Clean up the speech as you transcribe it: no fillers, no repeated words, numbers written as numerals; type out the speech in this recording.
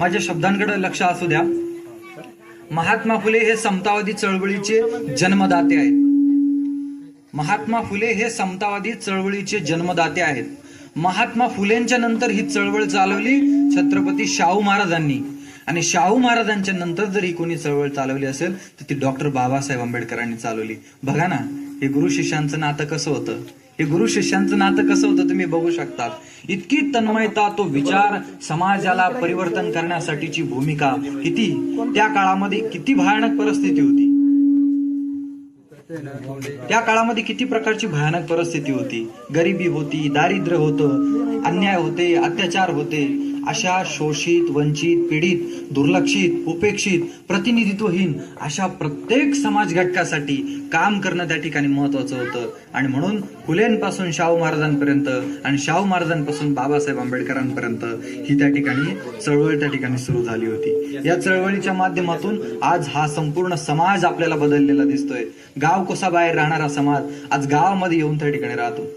माझ्या शब्दांकडे लक्ष असू द्या. महात्मा फुले हे समतावादी चळवळीचे जन्मदाते आहेत. महात्मा फुले हे समतावादी चळवळीचे जन्मदाते आहेत. महात्मा फुलेंच्या नंतर ही चळवळ चालवली छत्रपती शाहू महाराजांनी, आणि शाहू महाराजांच्या नंतर जर ही कोणी चळवळ चालवली असेल तर ती डॉक्टर बाबासाहेब आंबेडकरांनी चालवली. बघा ना, हे गुरु शिष्यांचं नातं कसं होतं, हे गुरु शिष्यांचं नातं कसं होतं तुम्ही बघू शकता. इतकी तन्मयता, तो विचार, समाजाला परिवर्तन करण्यासाठीची भूमिका, किती त्या काळामध्ये किती भयानक परिस्थिती होती. त्या काळामध्ये किती प्रकारची भयानक परिस्थिती होती. गरिबी होती, दारिद्र्य होतं, अन्याय होते, अत्याचार होते. अशा शोषित, वंचित, पीडित, दुर्लक्षित, उपेक्षित, प्रतिनिधित्वहीन अशा प्रत्येक समाज घटकासाठी काम करणं त्या ठिकाणी महत्वाचं होतं. आणि म्हणून फुलेंपासून शाहू महाराजांपर्यंत आणि शाहू महाराजांपासून बाबासाहेब आंबेडकरांपर्यंत ही त्या ठिकाणी चळवळ त्या ठिकाणी सुरू झाली होती. या चळवळीच्या माध्यमातून आज हा संपूर्ण समाज आपल्याला बदललेला दिसतोय. गाव कोसा बाहेर राहणारा समाज आज गावामध्ये येऊन त्या ठिकाणी राहतो.